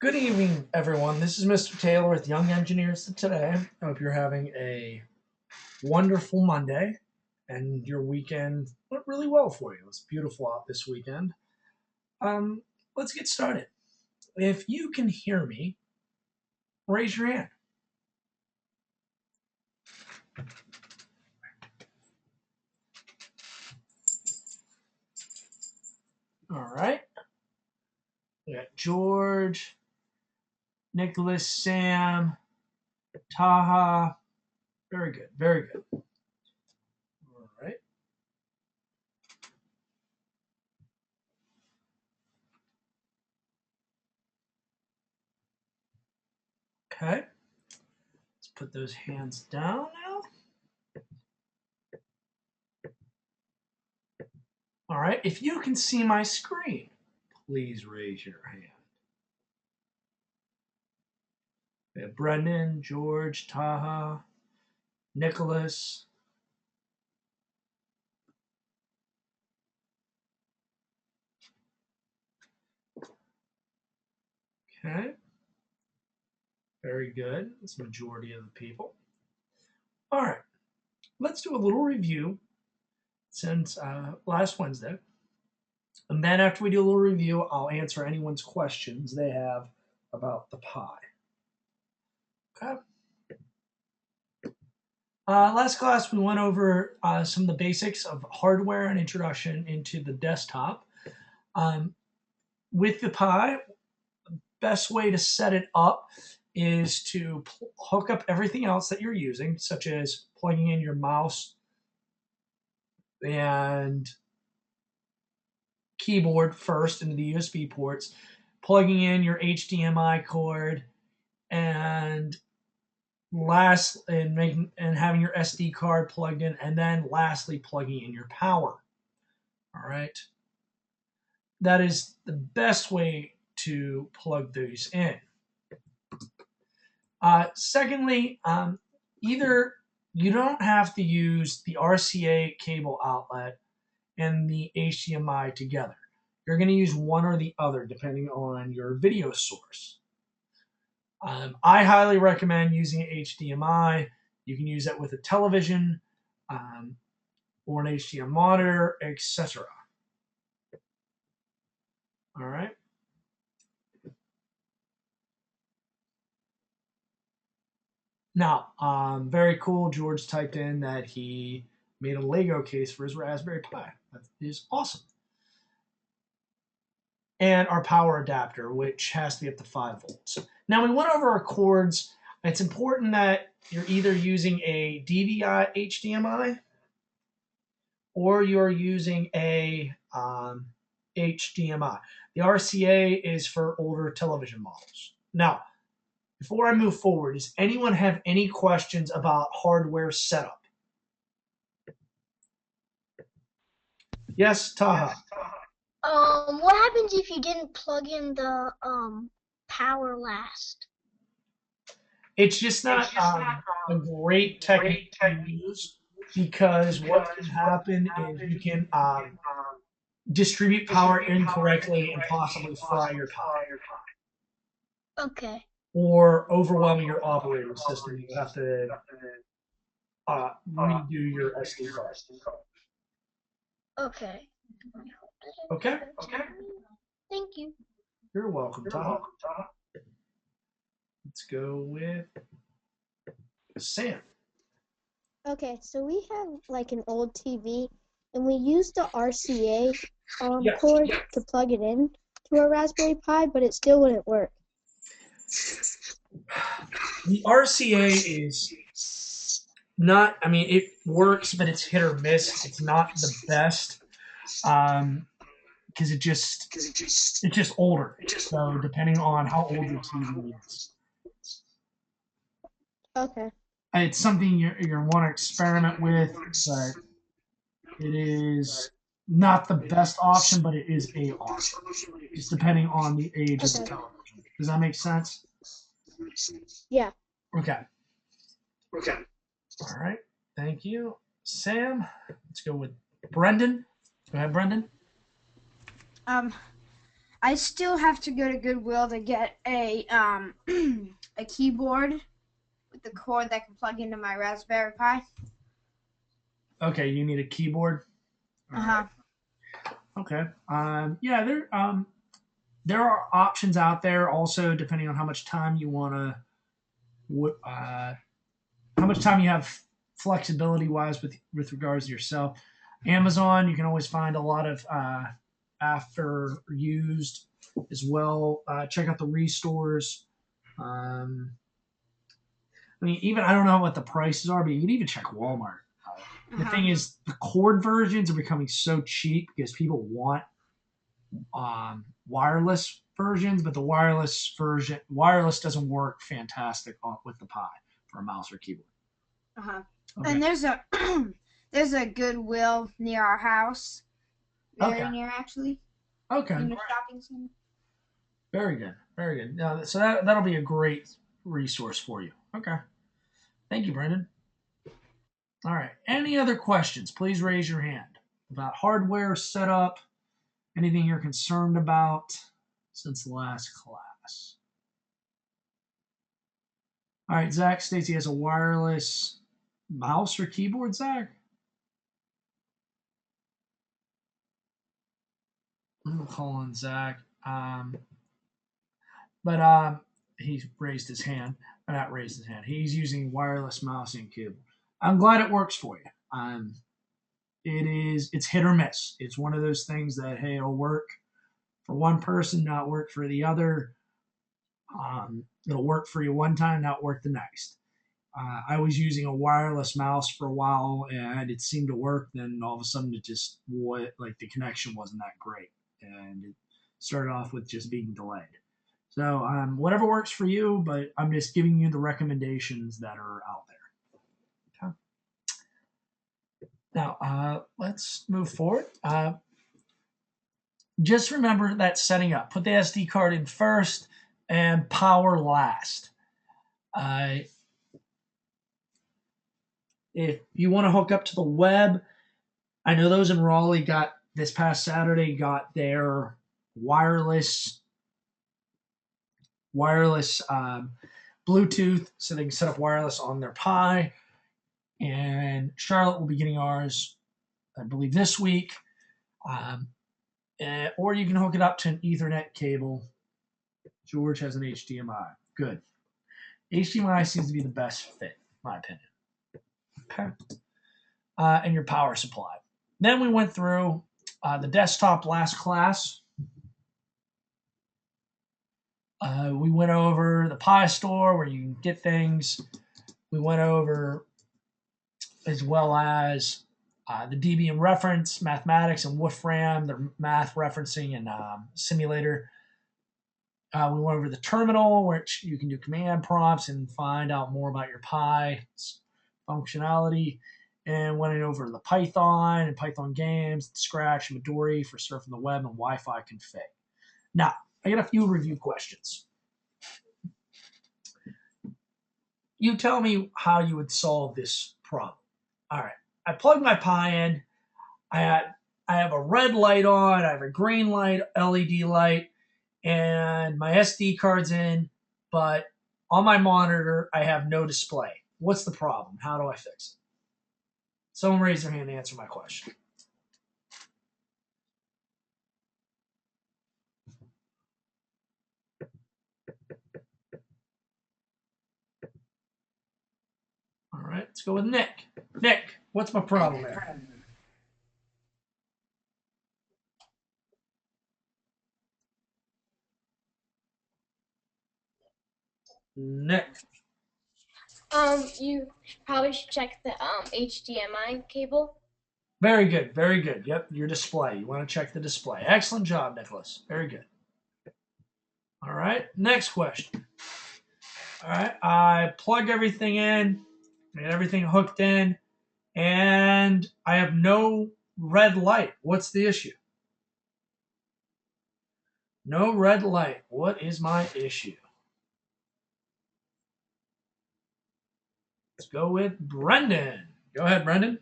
Good evening, everyone. This is Mr. Taylor with Young Engineers Today. I hope you're having a wonderful Monday and your weekend went really well for you. It's beautiful out this weekend. Um, let's get started. If you can hear me, raise your hand. All right. We got George, Nicholas, Sam, Taha. Very good. Very good. All right. Okay. Let's put those hands down now. All right. If you can see my screen, please raise your hand. We have Brendan, George, Taha, Nicholas. Okay. Very good. That's the majority of the people. All right. Let's do a little review since last Wednesday. And then after we do a little review, I'll answer anyone's questions they have about the Pi. Okay. Last class, we went over some of the basics of hardware and introduction into the desktop. With the Pi, the best way to set it up is to hook up everything else that you're using, such as plugging in your mouse and keyboard first into the USB ports, plugging in your HDMI cord, and having your SD card plugged in, and then lastly plugging in your power. All right, that is the best way to plug those in. Secondly, either you don't have to use the RCA cable outlet and the HDMI together. You're going to use one or the other depending on your video source. I highly recommend using HDMI. You can use that with a television or an HDMI monitor, etc. All right. Now, very cool. George typed in that he made a Lego case for his Raspberry Pi. That is awesome. And our power adapter, which has to be up to 5 volts. Now, we went over our cords. It's important that you're either using a DVI HDMI or you're using a HDMI. The RCA is for older television models. Now, before I move forward, does anyone have any questions about hardware setup? Yes, Taha. What happens if you didn't plug in the power last? It's just not a great technique to use because what can happen is you can distribute power incorrectly and possibly fry your Pi Okay. or overwhelm your operating system. You have to redo your SD card. Okay. Okay? Thank you. You're welcome, Taha. Let's go with Sam. Okay, so we have like an old TV, and we used the RCA Yes. cord to plug it in to a Raspberry Pi, but it still wouldn't work. The RCA is not, I mean, it works, but it's hit or miss. It's not the best because it's just older. So depending on how old your TV is, Okay. it's something you want to experiment with, but it is not the best option, but it is a option, just depending on the age of the Okay. television. Does that make sense? Yeah. Okay. All right. Thank you, Sam. Let's go with Brendan. Go ahead, Brendan. Um, I still have to go to Goodwill to get a a keyboard with the cord that can plug into my Raspberry Pi. Okay, you need a keyboard. Okay. Yeah, there are options out there. Also, depending on how much time you want to, how much time you have flexibility wise with regards to yourself. Amazon, you can always find a lot of after used as well. Check out the restores. I mean, even I don't know what the prices are, but you can even check Walmart. The thing is, the cord versions are becoming so cheap because people want wireless versions, but the wireless doesn't work fantastic with the Pi for a mouse or keyboard. Okay. And there's a Goodwill near our house, very near actually. Okay. In the shopping center. Very good, very good. So that'll be a great resource for you. Okay. Thank you, Brendan. All right. Any other questions? Please raise your hand about hardware setup. Anything you're concerned about since the last class? All right, Zach states he has a wireless mouse or keyboard, Zach? I'm calling Zach. But he raised his hand. Not raised his hand. He's using wireless mouse and keyboard. I'm glad it works for you. It's hit or miss. It's one of those things that, hey, it'll work for one person, not work for the other. It'll work for you one time, not work the next. I was using a wireless mouse for a while and it seemed to work. Then all of a sudden the connection wasn't that great. And it started off with just being delayed. So whatever works for you, but I'm just giving you the recommendations that are out there. Okay. Now, let's move forward. Just remember that setting up. Put the SD card in first and power last. If you want to hook up to the web, I know those in Raleigh this past Saturday got their wireless Bluetooth, so they can set up wireless on their Pi. And Charlotte will be getting ours, I believe, this week. Or you can hook it up to an Ethernet cable. George has an HDMI. Good. HDMI seems to be the best fit, in my opinion. Okay. And your power supply. Then we went through the desktop last class. We went over the Pi Store where you can get things. We went over as well as the Debian reference, mathematics, and Wolfram, the math referencing and simulator. We went over the terminal, which you can do command prompts and find out more about your Pi functionality. And went over the Python and Python games, Scratch, and Midori for surfing the web and Wi-Fi config. Now, I got a few review questions. You tell me how you would solve this problem. All right. I plug my Pi in. I have a red light on. I have a green light, LED light, and my SD card's in. But on my monitor, I have no display. What's the problem? How do I fix it? Someone raise their hand to answer my question. All right, let's go with Nick. Nick, what's my problem there? Nick. You probably should check the HDMI cable. Very good, very good. Yep, your display. You want to check the display. Excellent job, Nicholas. Very good. All right, next question. All right, I plug everything in, get everything hooked in, and I have no red light. What's the issue? No red light. What is my issue? Let's go with Brendan. Go ahead, Brendan.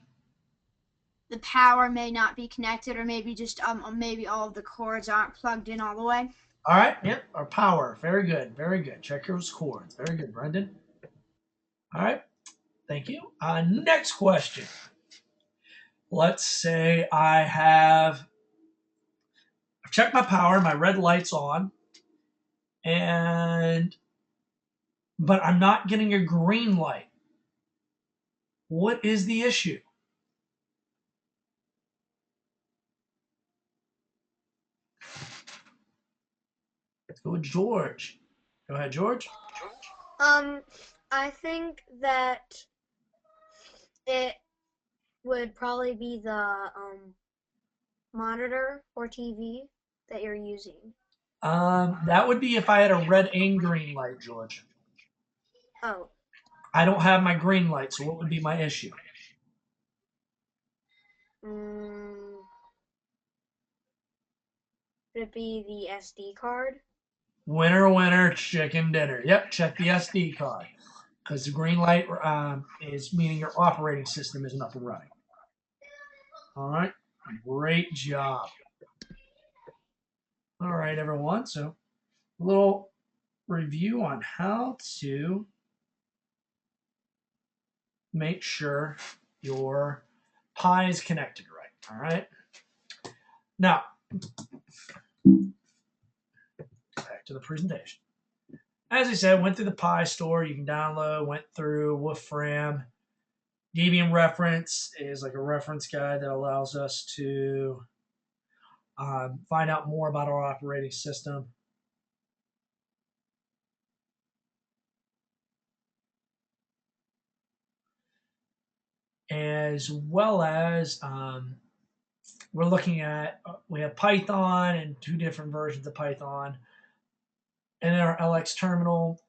the power may not be connected, or maybe just maybe all of the cords aren't plugged in all the way. All right, yep, our power. Very good, very good. Check those cords. Very good, Brendan. All right, thank you. Next question. Let's say I've checked my power, my red light's on, but I'm not getting a green light. What is the issue? Let's go with George. Go ahead, George. I think that it would probably be the monitor or TV that you're using. That would be if I had a red and green light, George. Oh, I don't have my green light, so what would be my issue? would it be the SD card? Winner, winner, chicken dinner. Yep, check the SD card. Because the green light is meaning your operating system isn't up and running. All right, great job. All right, everyone. So a little review on how to make sure your Pi is connected right. All right. Now, back to the presentation. As I said, went through the Pi store. You can download, went through Wolfram. Debian reference is like a reference guide that allows us to find out more about our operating system. As well as we're looking at, we have Python and 2 different versions of Python, and then our LX terminal.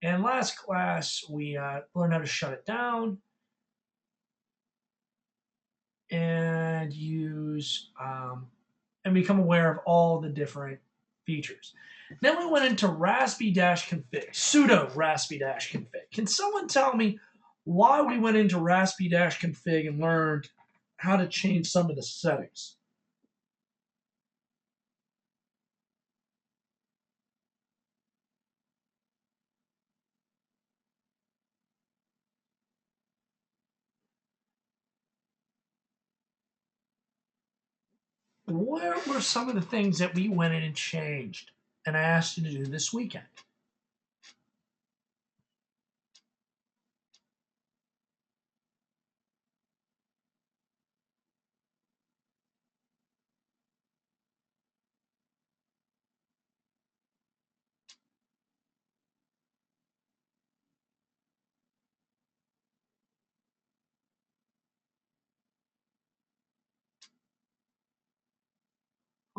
And last class, we learned how to shut it down and use and become aware of all the different features. Then we went into raspi-config, sudo raspi-config. Can someone tell me why we went into raspi-config and learned how to change some of the settings? What were some of the things that we went in and changed and I asked you to do this weekend?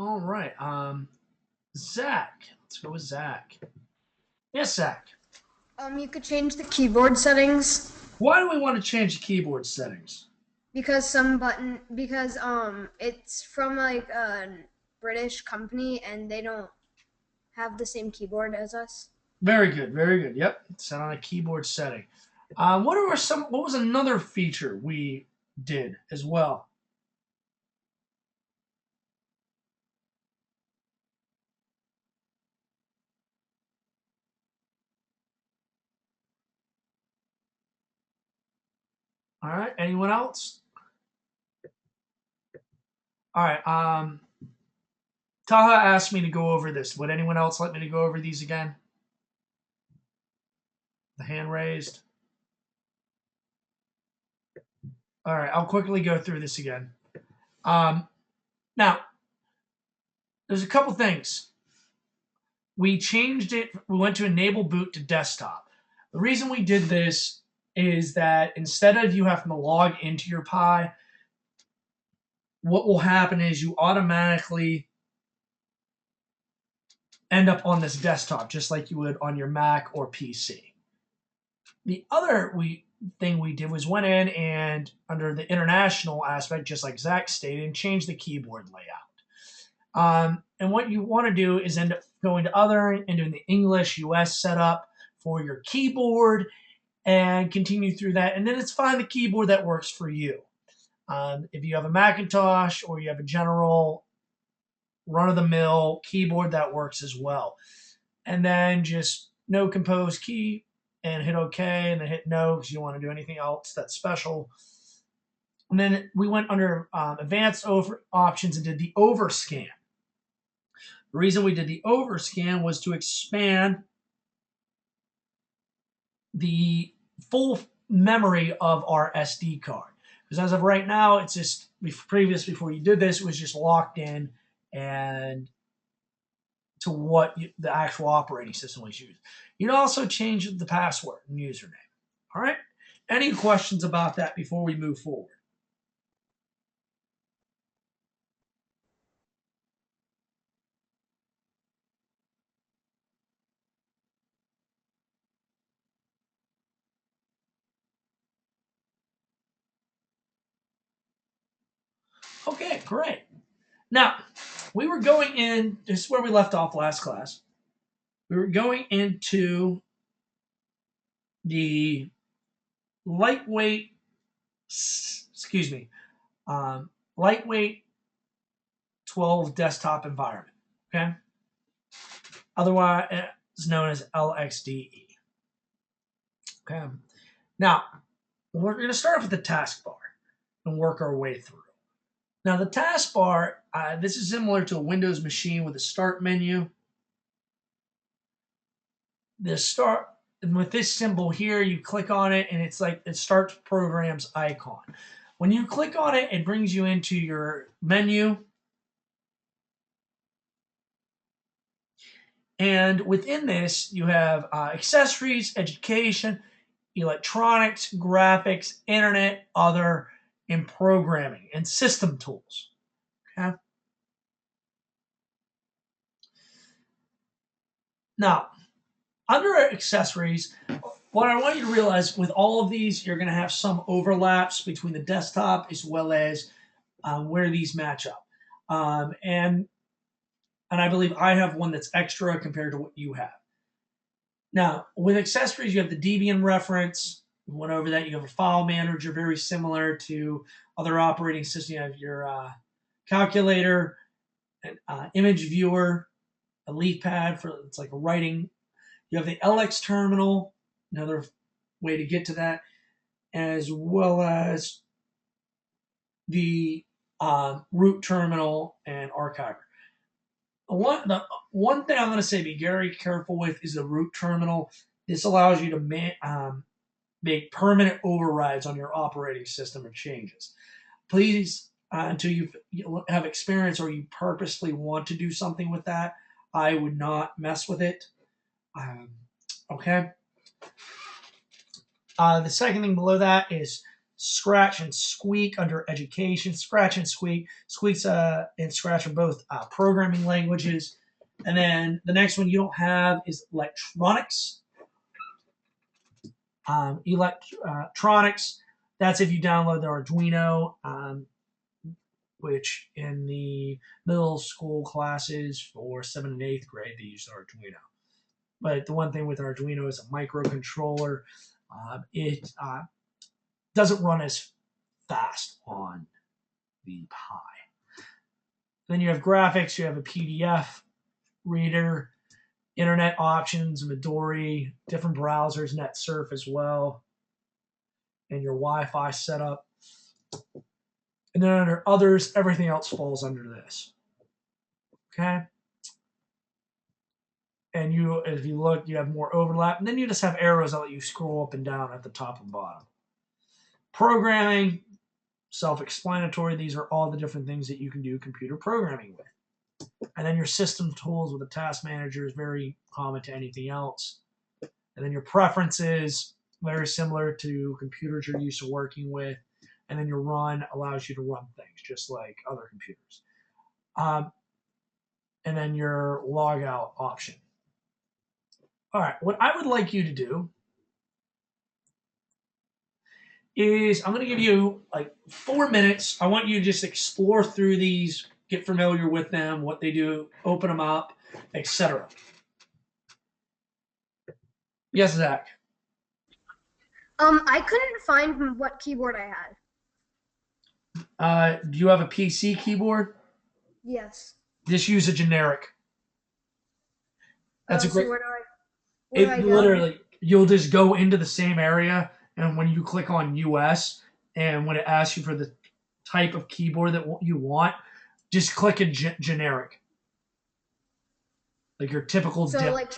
All right. Zach. Let's go with Zach. Yes, Zach. You could change the keyboard settings Why do we want to change the keyboard settings? because it's from like a British company and they don't have the same keyboard as us. Very good. Very good. Yep. Set on a keyboard setting. What was another feature we did as well? All right. Anyone else? All right. Taha asked me to go over this. Would anyone else like me to go over these again? The hand raised. All right. I'll quickly go through this again. Now, there's a couple things. We changed it. We went to enable boot to desktop. The reason we did this is that instead of you having to log into your Pi, what will happen is you automatically end up on this desktop just like you would on your Mac or PC. The other thing we did was went in and under the international aspect, just like Zach stated, and changed the keyboard layout. And what you want to do is end up going to other and doing the English US setup for your keyboard and continue through that. And then it's find the keyboard that works for you. If you have a Macintosh or you have a general run-of-the-mill keyboard, that works as well. And then just no compose key and hit OK, and then hit no because you don't want to do anything else that's special. And then we went under advanced options and did the overscan. The reason we did the overscan was to expand the full memory of our SD card. Because as of right now, it's just before you did this, it was just locked in and to what the actual operating system was used. You'd also change the password and username. All right? Any questions about that before we move forward? Okay, great. Now, we were going in, this is where we left off last class. We were going into the lightweight, lightweight 12 desktop environment, okay? Otherwise, it's known as LXDE. Okay. Now, we're going to start off with the taskbar and work our way through. Now, the taskbar, this is similar to a Windows machine with a start menu. The start, with this symbol here, you click on it, and it's like it starts programs icon. When you click on it, it brings you into your menu. And within this, you have accessories, education, electronics, graphics, internet, other, and programming, and system tools. Okay. Now, under accessories, what I want you to realize with all of these, you're going to have some overlaps between the desktop as well as where these match up. And I believe I have one that's extra compared to what you have. Now, with accessories, you have the Debian reference. We went over that. You have a file manager, very similar to other operating systems. You have your calculator, an image viewer, a leaf pad for it's like a writing. You have the LX terminal, another way to get to that, as well as the root terminal and archiver. The one thing I'm going to say be very careful with is the root terminal. This allows you to make permanent overrides on your operating system or changes. Please, until you have experience or you purposely want to do something with that, I would not mess with it. Okay. The second thing below that is Scratch and Squeak under Education. Scratch and Squeak. Squeak's and Scratch are both programming languages. And then the next one you don't have is Electronics. Electronics, that's if you download the Arduino, which in the middle school classes for 7th and 8th grade, they use Arduino. But the one thing with Arduino is a microcontroller. It doesn't run as fast on the Pi. Then you have graphics, you have a PDF reader, internet options, Midori, different browsers, NetSurf as well, and your Wi-Fi setup. And then under others, everything else falls under this. Okay? And if you look, you have more overlap. And then you just have arrows that let you scroll up and down at the top and bottom. Programming, self-explanatory. These are all the different things that you can do computer programming with. And then your system tools with a task manager is very common to anything else. And then your preferences, very similar to computers you're used to working with. And then your run allows you to run things just like other computers. And then your log out option. All right, what I would like you to do is I'm going to give you like 4 minutes. I want you to just explore through these, get familiar with them, what they do, open them up, etc. Yes, Zach. I couldn't find what keyboard I had. Do you have a PC keyboard? Yes. Just use a generic. That's a So great. where do I It go? literally, you'll just go into the same area, and when you click on US, and when it asks you for the type of keyboard that you want, just click a generic, like your typical So Dell, like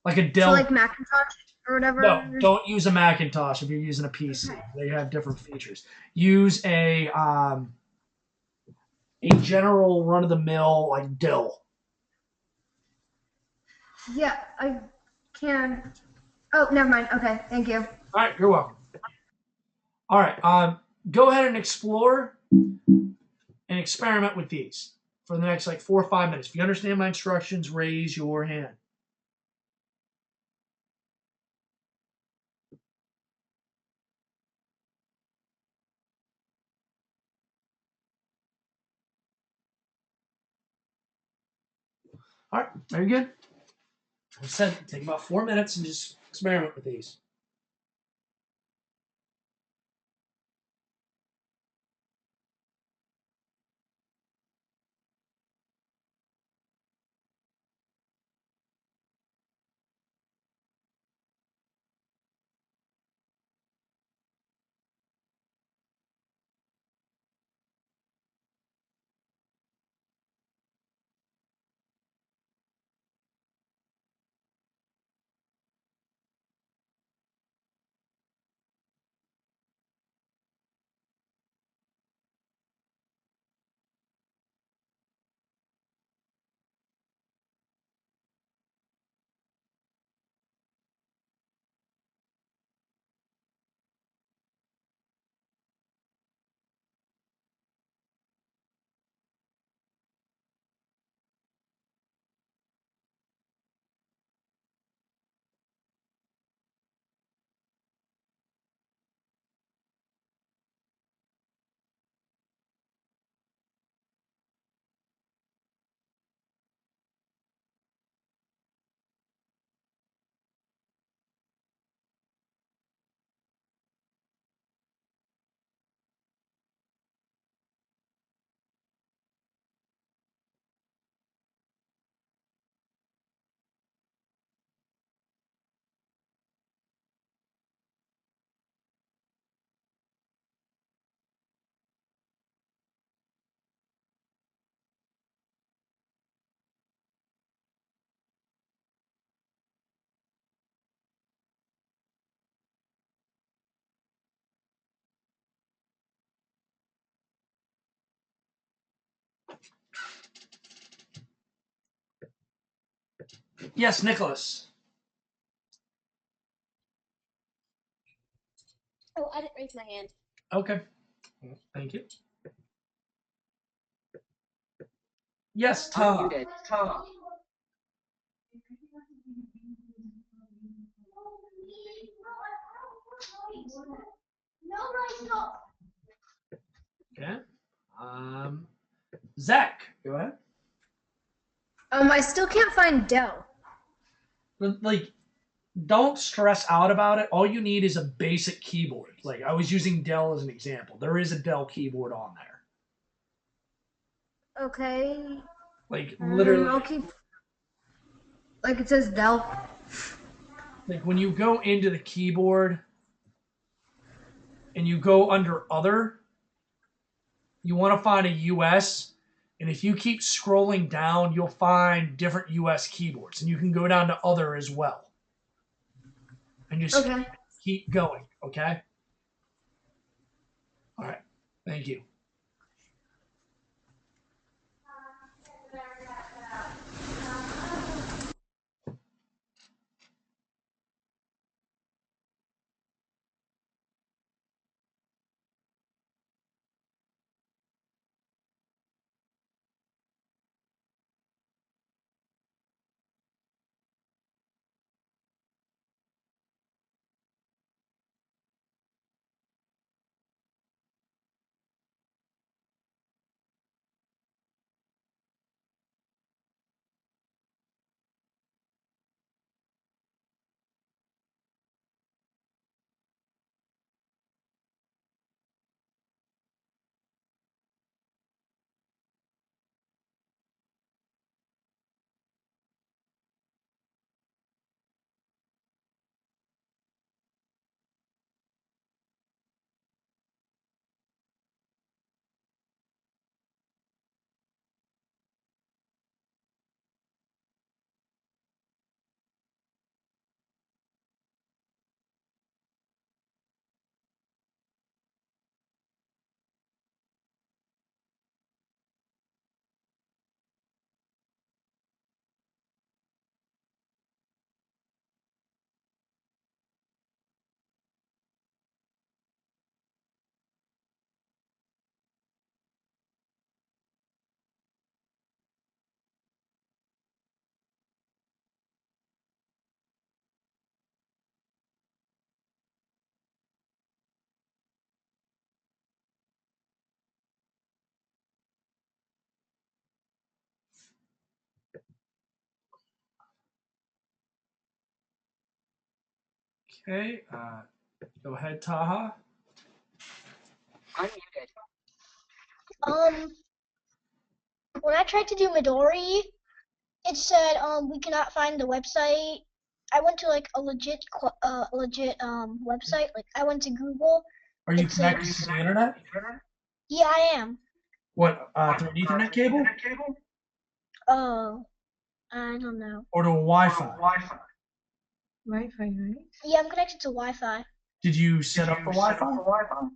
like a Dell. Macintosh or whatever. No, don't use a Macintosh if you're using a PC. Okay. They have different features. Use a general run of the mill like Dell. Yeah, I can. Oh, never mind. Okay, thank you. All right, you're welcome. All right, go ahead and explore and experiment with these for the next like 4 or 5 minutes. If you understand my instructions, raise your hand. All right, very good. I said take about 4 minutes and just experiment with these. Yes, Nicholas. Oh, I didn't raise my hand. Okay. Thank you. Yes, Tom. Okay. Zach, go ahead. I still can't find Dell. Like, don't stress out about it. All you need is a basic keyboard. Like, I was using Dell as an example. There is a Dell keyboard on there. Okay. Like, literally, I'll keep. Like it says Dell. like when you go into the keyboard and you go under other, you want to find a US. And if you keep scrolling down, you'll find different US keyboards. And you can go down to other as well. And just Okay. keep going, okay? All right. Thank you. Okay. Go ahead, Taha. When I tried to do Midori, it said we cannot find the website. I went to like a legit website. Like I went to Google. Are you It said, connected to the internet? yeah, I am. What, through an Ethernet cable Oh, I don't know. or to a Wi-Fi? Wi-Fi, right? Yeah, I'm connected to Wi-Fi. Did you set up the Wi-Fi?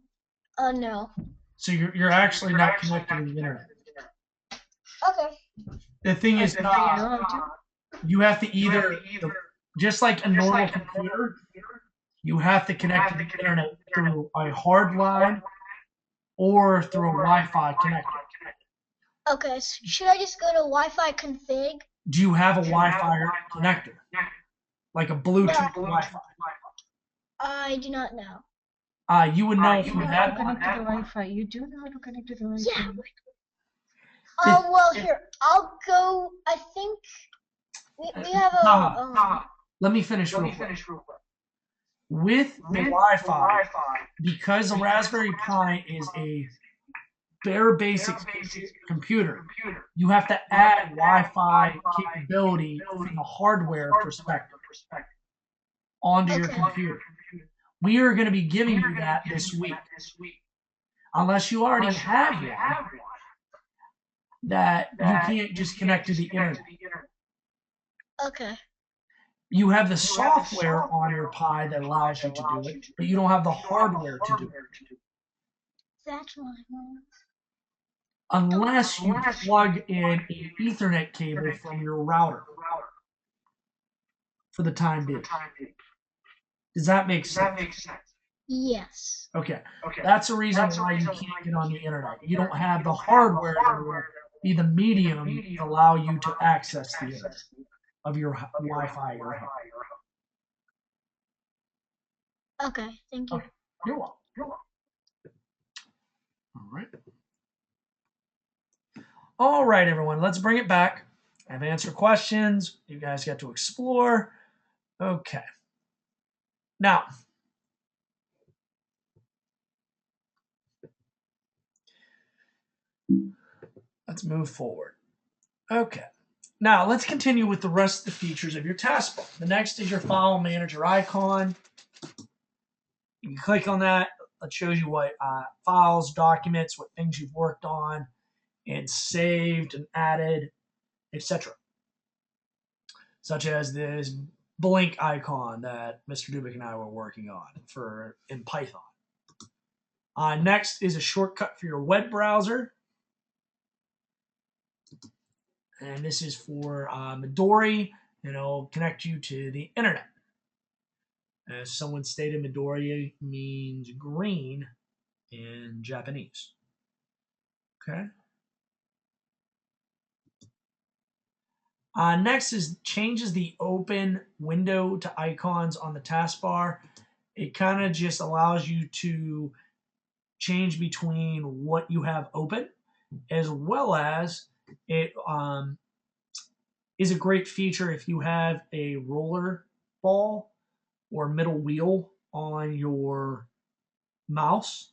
No. So you're actually not connected to the internet. Okay. The thing is, you have to either, just like a normal computer, you have to connect to the internet through a hard line or through a Wi-Fi connector. Okay. So should I just go to Wi-Fi config? Do you have a Wi-Fi connector? Like a Bluetooth Wi-Fi? I do not know. You would know if You you know how to had connect one. to the Wi-Fi. You do know how to connect to the Wi-Fi. Yeah. Well, here I'll go. I think we have a. Let me finish real quick. With the Wi-Fi, because the Raspberry Pi is a bare basic computer, you have to add Wi-Fi capability from the hardware perspective onto your computer. We are going to be giving you that this week. Unless you already have one, that you can't just connect to the internet. Okay. You have the software on your Pi that allows you to do it, but you don't have the hardware to do it. That's what I want. Unless you plug in an Ethernet cable from your router for the time being. Does that make sense? Yes. Okay. That's the reason why you can't get on the internet. You don't have the hardware that will be the medium to allow you to access the internet of your Wi-Fi at your house. Okay. Thank you. You're welcome. All right, everyone. Let's bring it back. I've answered questions. You guys get to explore. Okay. Now, let's move forward. Okay. Now, let's continue with the rest of the features of your taskbar. The next is your file manager icon. You can click on that. It shows you what files, documents, what things you've worked on and saved and added, etc. Such as this blink icon that Mr. Dubik and I were working on in Python. Next is a shortcut for your web browser. And this is for Midori, and it'll connect you to the internet. As someone stated, Midori means green in Japanese. Okay. Next is changes the open window to icons on the taskbar. It kind of just allows you to change between what you have open, as well as it is a great feature if you have a roller ball or middle wheel on your mouse.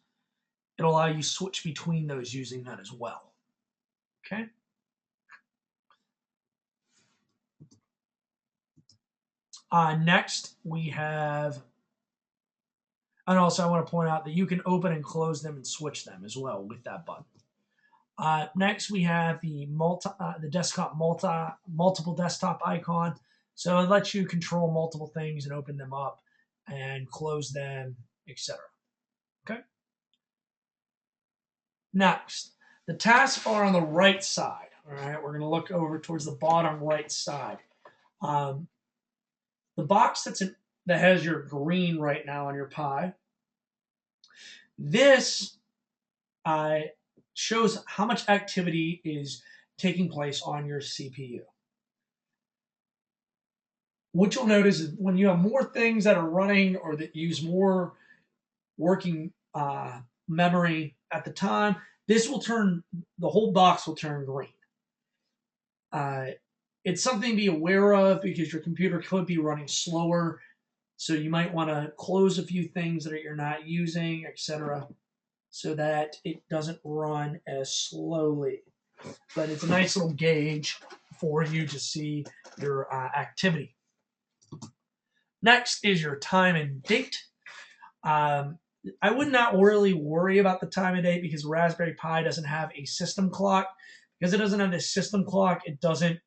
It'll allow you to switch between those using that as well. Okay. Next, we have, and also I want to point out that you can open and close them and switch them as well with that button. Next, we have the desktop multiple desktop icon. So it lets you control multiple things and open them up and close them, etc. Okay. Next, the taskbar on the right side. All right, we're going to look over towards the bottom right side. The box that has your green right now on your Pi. This shows how much activity is taking place on your CPU. What you'll notice is when you have more things that are running or that use more working memory at the time, the whole box will turn green. It's something to be aware of because your computer could be running slower So you might want to close a few things that you're not using, etc., so that it doesn't run as slowly. But it's a nice little gauge for you to see your activity. Next is your time and date. I would not really worry about the time and date because Raspberry Pi doesn't have a system clock. Because it doesn't have a system clock, it doesn't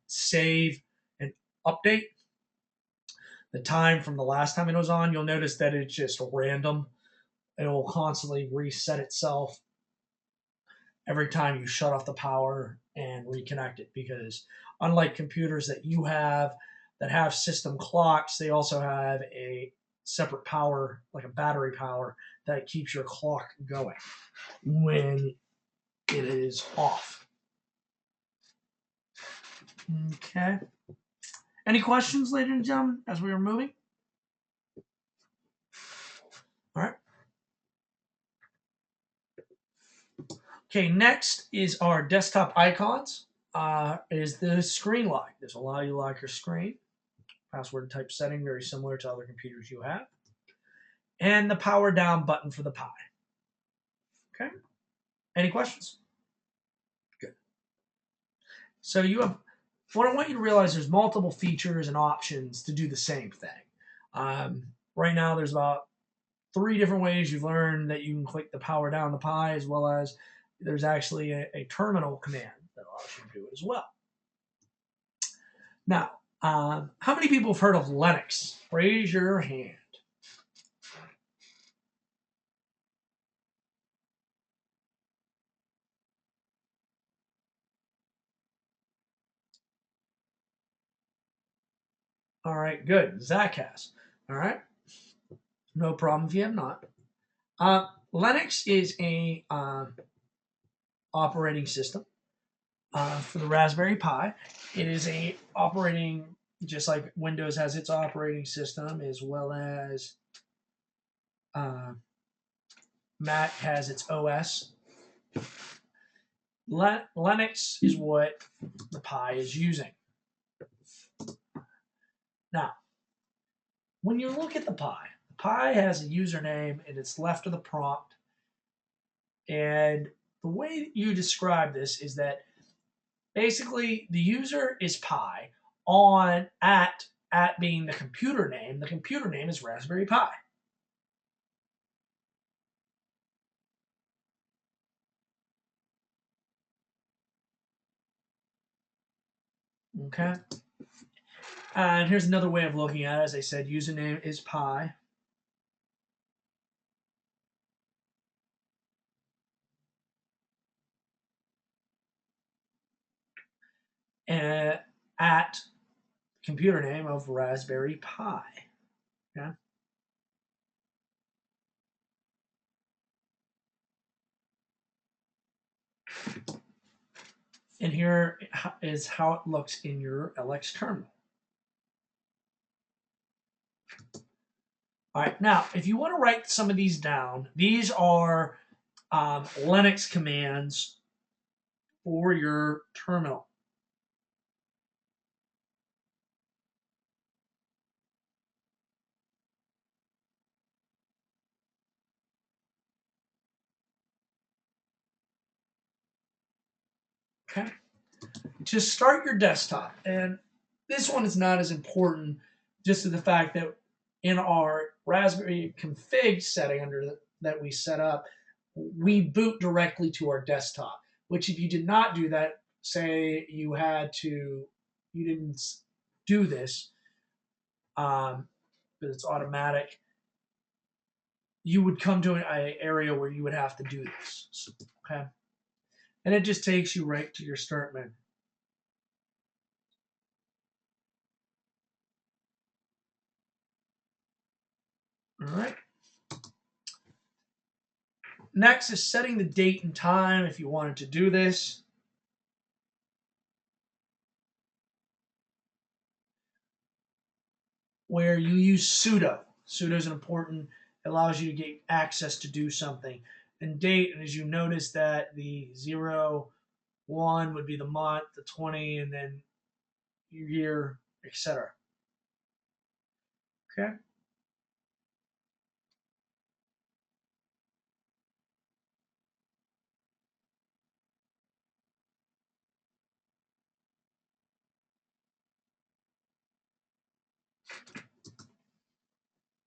save and update the time from the last time it was on. You'll notice that it's just random. It will constantly reset itself every time you shut off the power and reconnect it, because unlike computers that you have that have system clocks, they also have a separate power, like a battery power, that keeps your clock going when it is off. Okay. Any questions, ladies and gentlemen, as we are moving? All right. Okay, next is our desktop icons. Is the screen lock. This will allow you to lock your screen. Password type setting, very similar to other computers you have. And the power down button for the Pi. Okay. Any questions? Good. So you have, what I want you to realize, there's multiple features and options to do the same thing. Right now, there's about 3 different ways you've learned that you can click the power down the Pi, as well as there's actually a terminal command that allows you to do it as well. Now, how many people have heard of Linux? Raise your hand. All right, good. Zach has. All right. No problem if you have not. Linux is a operating system for the Raspberry Pi. It is a operating, just like Windows has its operating system, as well as Mac has its OS. Linux is what the Pi is using. Now, when you look at the Pi has a username and it's left of the prompt. And the way you describe this is that basically the user is Pi on at being the computer name. The computer name is Raspberry Pi. Okay. And here's another way of looking at it. As I said, username is Pi. And at computer name of Raspberry Pi. Okay. And here is how it looks in your LX terminal. All right, now, if you want to write some of these down, these are Linux commands for your terminal. Okay. To start your desktop, and this one is not as important, just to the fact that in our Raspberry config setting that we set up, we boot directly to our desktop, which if you did not do that, say you didn't do this, because it's automatic, you would come to an area where you would have to do this. Okay. And it just takes you right to your start menu. All right. Next is setting the date and time if you wanted to do this. Where you use sudo. Sudo is important. It allows you to get access to do something. And date, and as you notice that the 0, 1 would be the month, the 20, and then your year, etc. Okay.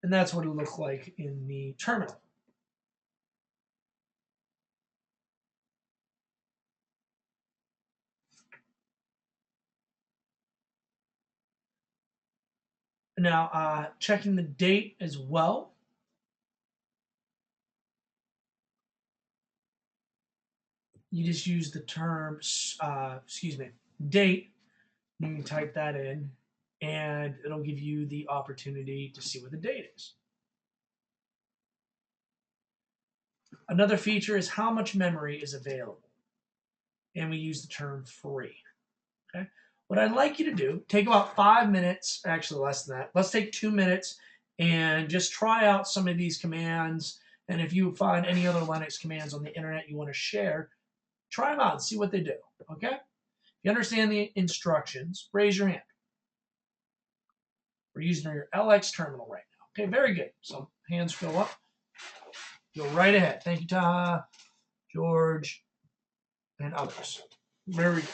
And that's what it'll look like in the terminal. Now, checking the date as well. You just use the term, date. You can type that in, and it'll give you the opportunity to see what the date is. Another feature is how much memory is available. And we use the term free. Okay. What I'd like you to do, take about 5 minutes, actually less than that. Let's take 2 minutes and just try out some of these commands. And if you find any other Linux commands on the internet you want to share, try them out and see what they do. Okay? If you understand the instructions, raise your hand. We're using your LX terminal right now. Okay, very good. So hands go up. Go right ahead. Thank you, Taha, George, and others. Very good.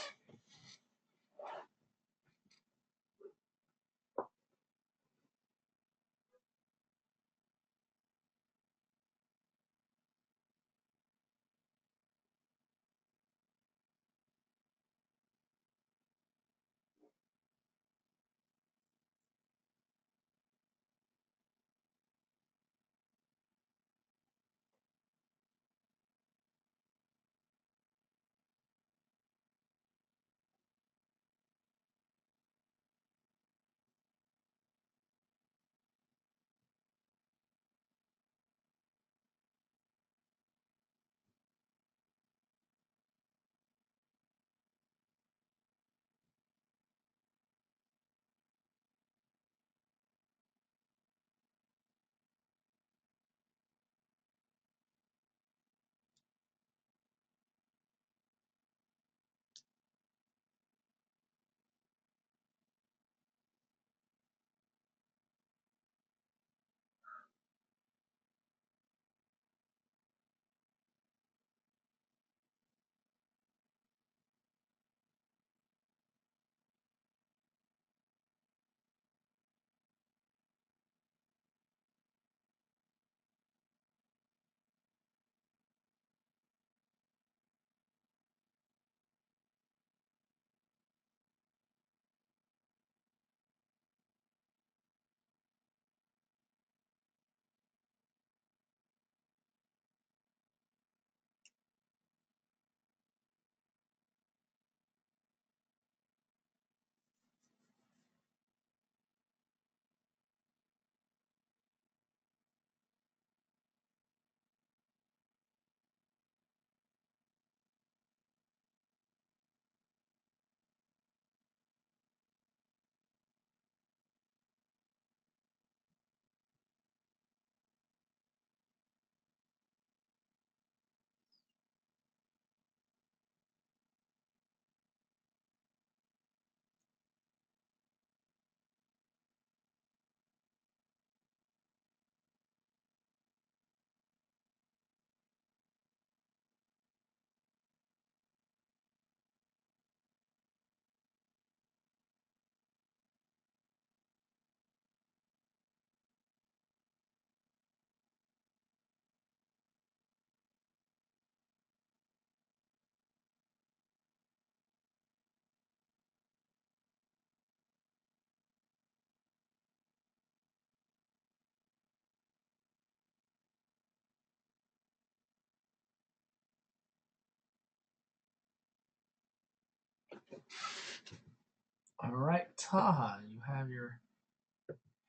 All right, Taha, you have your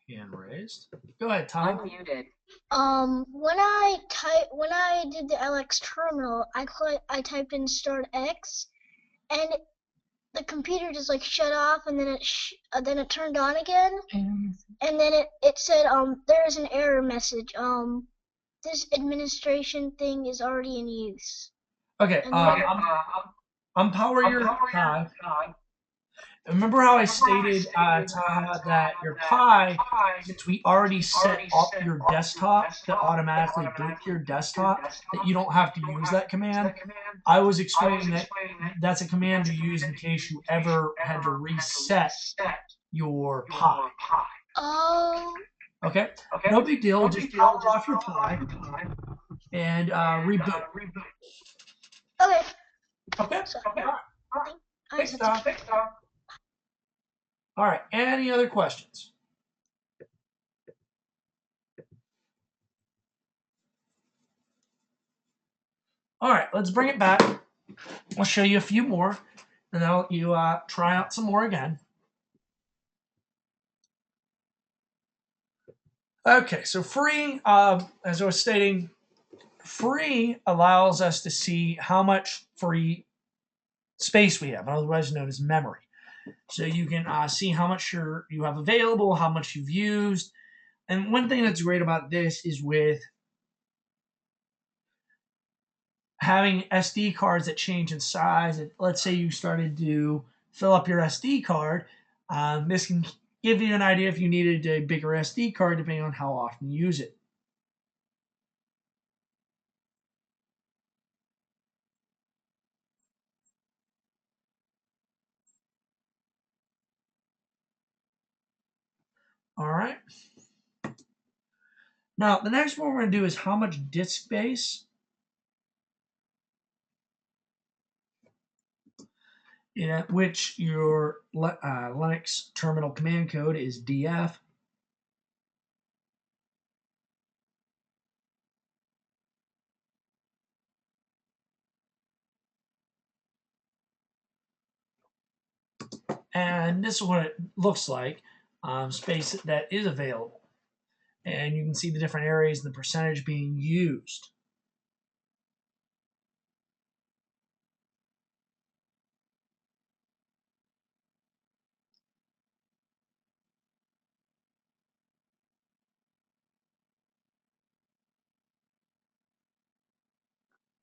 hand raised. Go ahead, Taha. Unmuted. When I did the LX terminal, I typed in start X, and the computer just like shut off, and then it turned on again, and then it said there is an error message. This administration thing is already in use. Okay, And then, unpower your Taha. remember how I stated, Taha, that your Pi, since we already set up your desktop to automatically boot to your desktop, that you don't have to use that command. I was explaining that that's a command to use in case you ever had to reset your Pi. Oh. Okay? No big deal. Just power off your Pi and reboot. Okay. Okay? So, All right. I Thanks, just have to Tom. All right. Any other questions? All right. Let's bring it back. I'll show you a few more, and then I'll let you try out some more again. Okay. So free, as I was stating, free allows us to see how much free space we have, otherwise known as memory. So you can see how much you have available, how much you've used. And one thing that's great about this is with having SD cards that change in size. Let's say you started to fill up your SD card. This can give you an idea if you needed a bigger SD card depending on how often you use it. All right. Now, the next one we're going to do is how much disk space. Which your Linux terminal command code is df. And this is what it looks like, space that is available. And you can see the different areas and the percentage being used.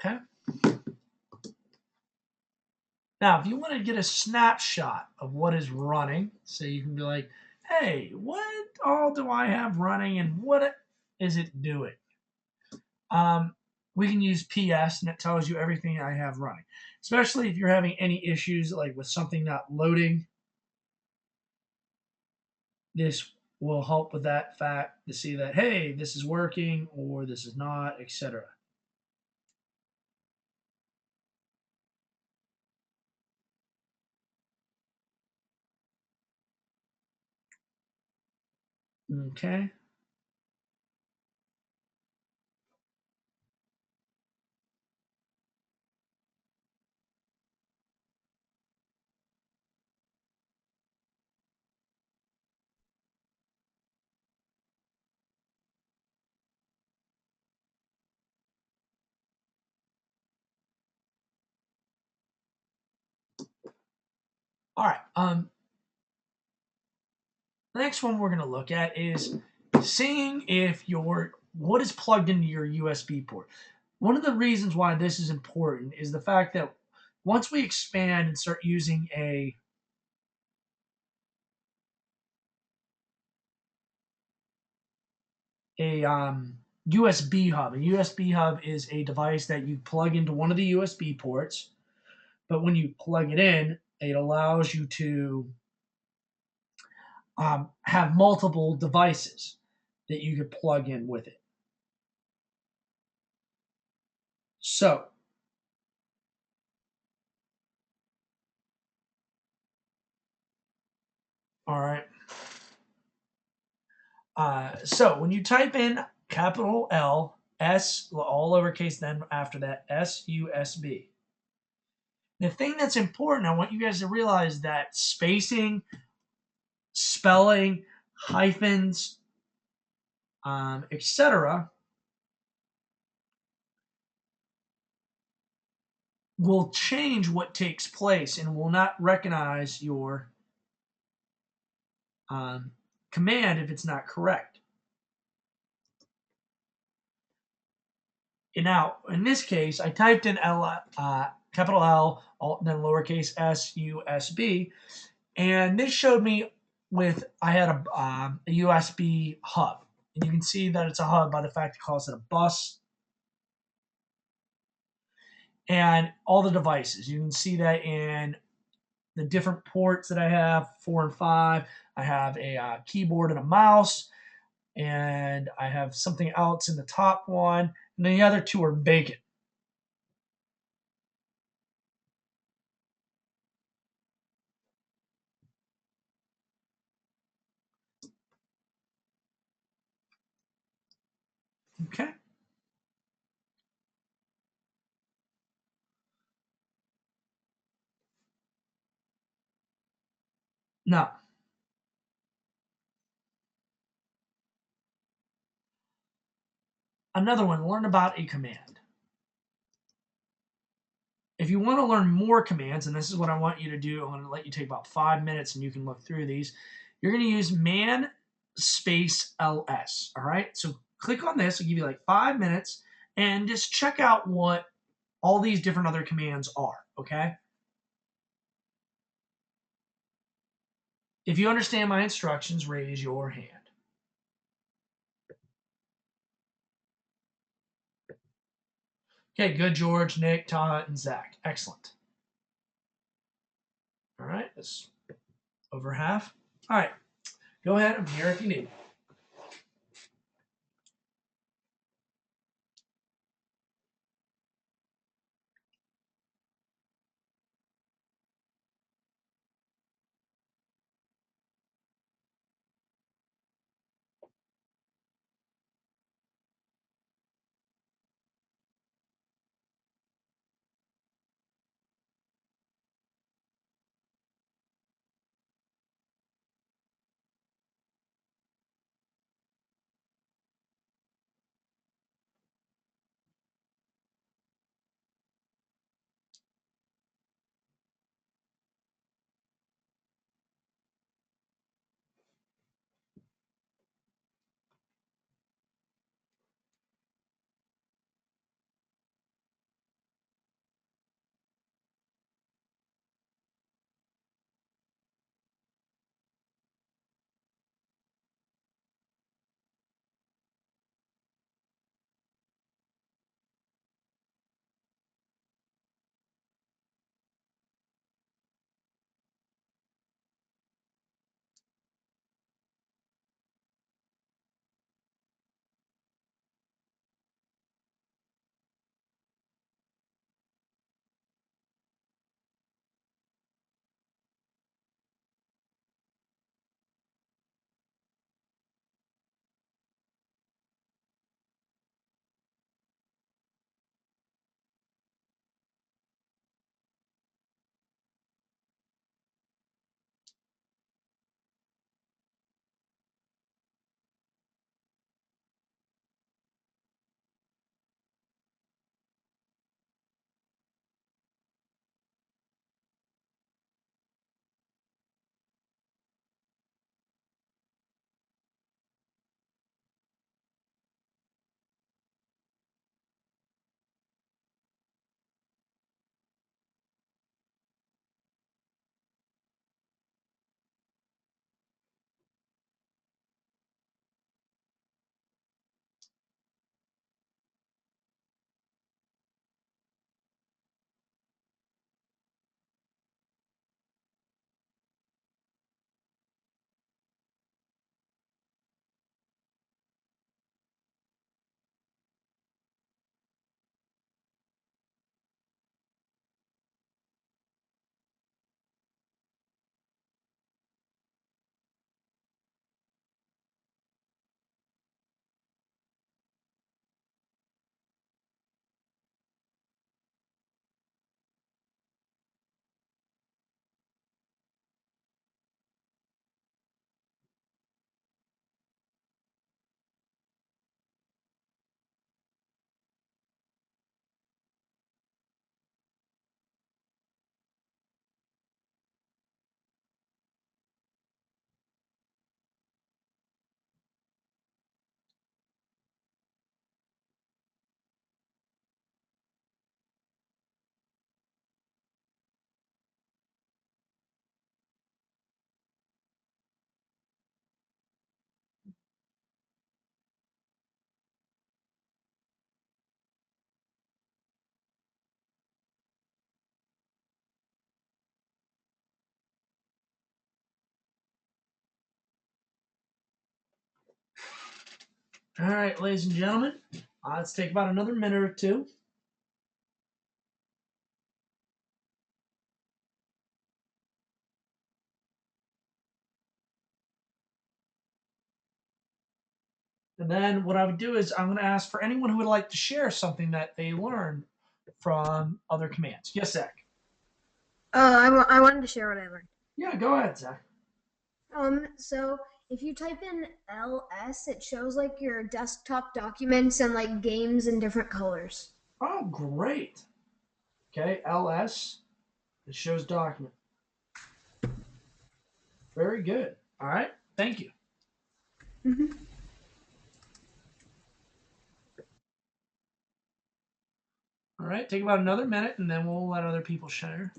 Okay. Now, if you want to get a snapshot of what is running, so you can be like, hey, what all do I have running and what is it doing? We can use PS and it tells you everything I have running, especially if you're having any issues like with something not loading. This will help with that fact to see that, hey, this is working or this is not, etc. Okay. All right. The next one we're going to look at is seeing if what is plugged into your USB port. One of the reasons why this is important is the fact that once we expand and start using a USB hub. A USB hub is a device that you plug into one of the USB ports, but when you plug it in, it allows you to have multiple devices that you could plug in with it. So, all right. So when you type in capital L, S, all lowercase, then after that, SUSB. The thing that's important, I want you guys to realize that spacing, spelling, hyphens, etc., will change what takes place and will not recognize your command if it's not correct. And now, in this case, I typed in capital L, then lowercase s, u, s, b. And this showed me I had a USB hub. And you can see that it's a hub by the fact it calls it a bus. And all the devices. You can see that in the different ports that I have, 4 and 5. I have a keyboard and a mouse. And I have something else in the top one. And then the other two are vacant. Okay. Now, another one, learn about a command. If you want to learn more commands, and this is what I want you to do, I'm going to let you take about 5 minutes and you can look through these. You're going to use man space ls. All right. So click on this. I'll give you like 5 minutes and just check out what all these different other commands are. Okay. If you understand my instructions, raise your hand. Okay, good, George, Nick, Taha, and Zach. Excellent. All right, that's over half. All right, go ahead. I'm here if you need. All right, ladies and gentlemen, let's take about another minute or two. And then what I would do is I'm going to ask for anyone who would like to share something that they learned from other commands. Yes, Zach. I wanted to share what I learned. Yeah, go ahead, Zach. So if you type in ls, it shows like your desktop documents and like games in different colors. Oh, great. Okay, ls. It shows document. Very good. All right, thank you. All right, take about another minute, and then we'll let other people share.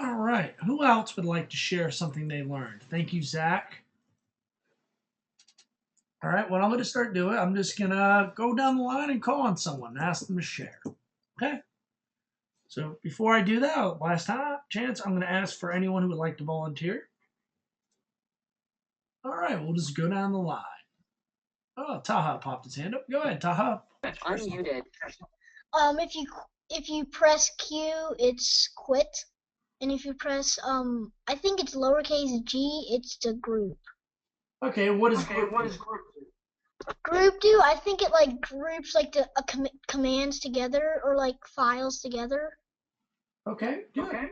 All right, who else would like to share something they learned? Thank you, Zach. All right, what I'm going to start doing, I'm just going to go down the line and call on someone and ask them to share. Okay? So before I do that, last chance, I'm going to ask for anyone who would like to volunteer. All right, we'll just go down the line. Oh, Taha popped his hand up. Go ahead, Taha. Unmuted. If you press Q, it's quit, and if you press I think it's lowercase g, it's the group. Okay, what is group? Group do? I think it like groups like the commands together or like files together. Okay, good.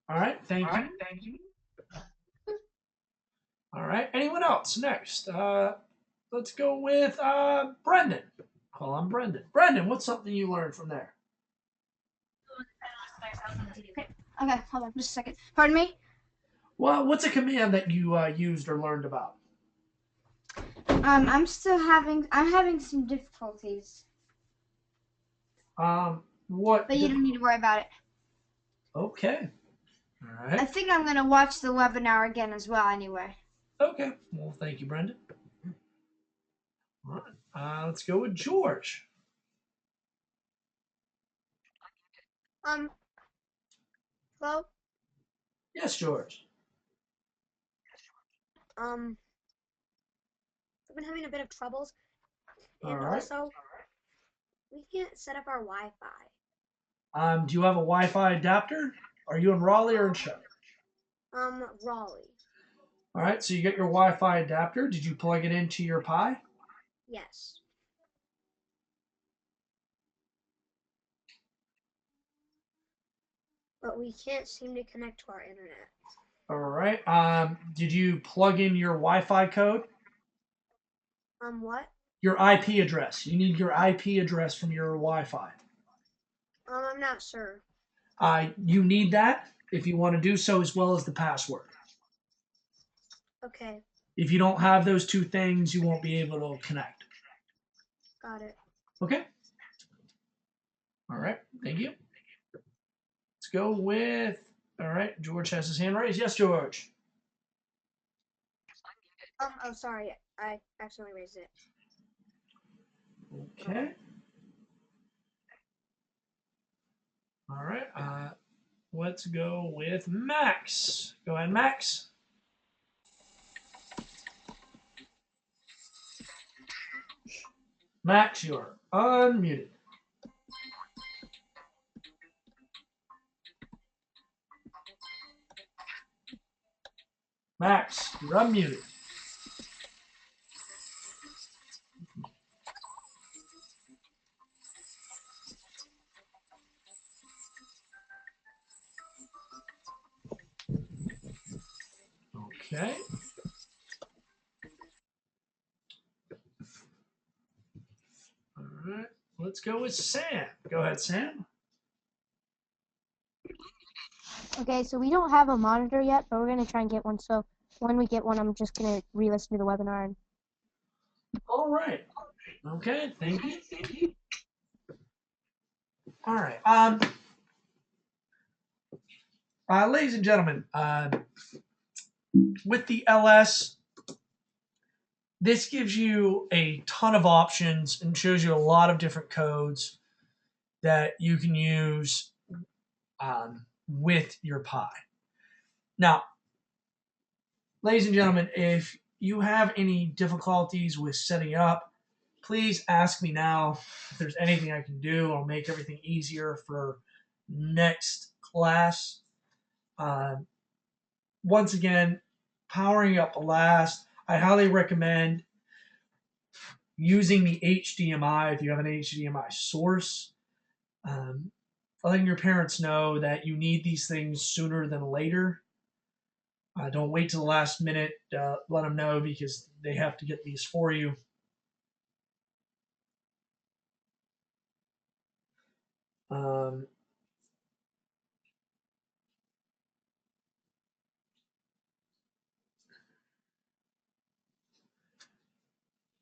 All right, thank you. All right, anyone else? Next, let's go with Brendan. Call on Brendan. Brendan, what's something you learned from there? Okay, hold on just a second. Pardon me? Well, what's a command that you used or learned about? I'm having some difficulties. What? But you don't need to worry about it. Okay. All right. I think I'm gonna watch the webinar again as well anyway. Okay. Well, thank you, Brendan. All right. Let's go with George. Hello? Yes, George. I've been having a bit of troubles. All And right. also, we can't set up our Wi-Fi. Do you have a Wi-Fi adapter? Are you in Raleigh or in Charlotte? Raleigh. All right. So you got your Wi-Fi adapter. Did you plug it into your Pi? Yes. But we can't seem to connect to our internet. All right. Did you plug in your Wi-Fi code? What? Your IP address. You need your IP address from your Wi-Fi. I'm not sure. You need that if you want to do so, as well as the password. Okay, If you don't have those two things, you won't be able to connect. got it. Okay. All right. Thank you. Let's go with. All right. George has his hand raised. Yes, George. Oh, sorry. I accidentally raised it. Okay. All right. Let's go with Max. Go ahead, Max. Max, you're unmuted. Max, you're unmuted. Okay. All right. Let's go with Sam. Go ahead, Sam. Okay, so we don't have a monitor yet, but we're gonna try and get one. So when we get one, I'm just gonna re-listen to the webinar. And All right. Okay. Thank you. All right. Ladies and gentlemen, with the LS, this gives you a ton of options and shows you a lot of different codes that you can use with your Pi. Now, ladies and gentlemen, if you have any difficulties with setting up, please ask me now. If there's anything I can do, I'll make everything easier for next class. Once again, powering up last, I highly recommend using the HDMI if you have an HDMI source. Letting your parents know that you need these things sooner than later. Don't wait till the last minute. Let them know because they have to get these for you.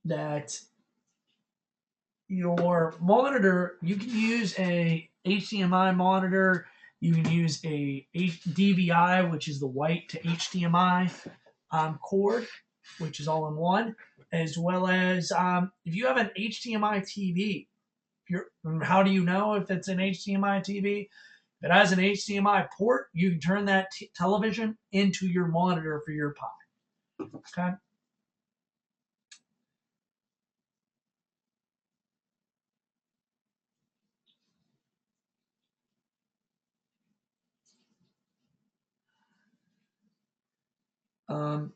That your monitor, you can use a HDMI monitor. You can use a DVI, which is the white to HDMI cord, which is all in one, as well as if you have an HDMI TV. How do you know if it's an HDMI TV? If it has an HDMI port, you can turn that television into your monitor for your Pi. Okay.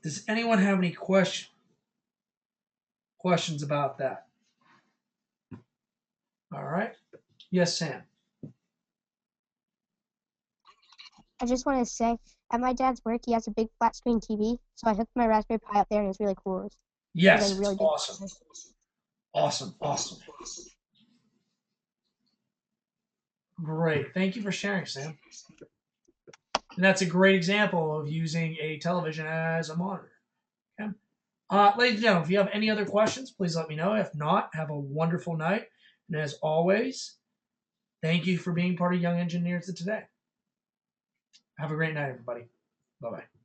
Does anyone have any questions about that? All right. Yes, Sam. I just want to say, at my dad's work, he has a big flat screen TV, so I hooked my Raspberry Pi up there, and it's really cool. Yes, I really did. awesome. Awesome. Great. Thank you for sharing, Sam. And that's a great example of using a television as a monitor. Okay. Ladies and gentlemen, if you have any other questions, please let me know. If not, have a wonderful night. And as always, thank you for being part of Young Engineers of Today. Have a great night, everybody. Bye-bye.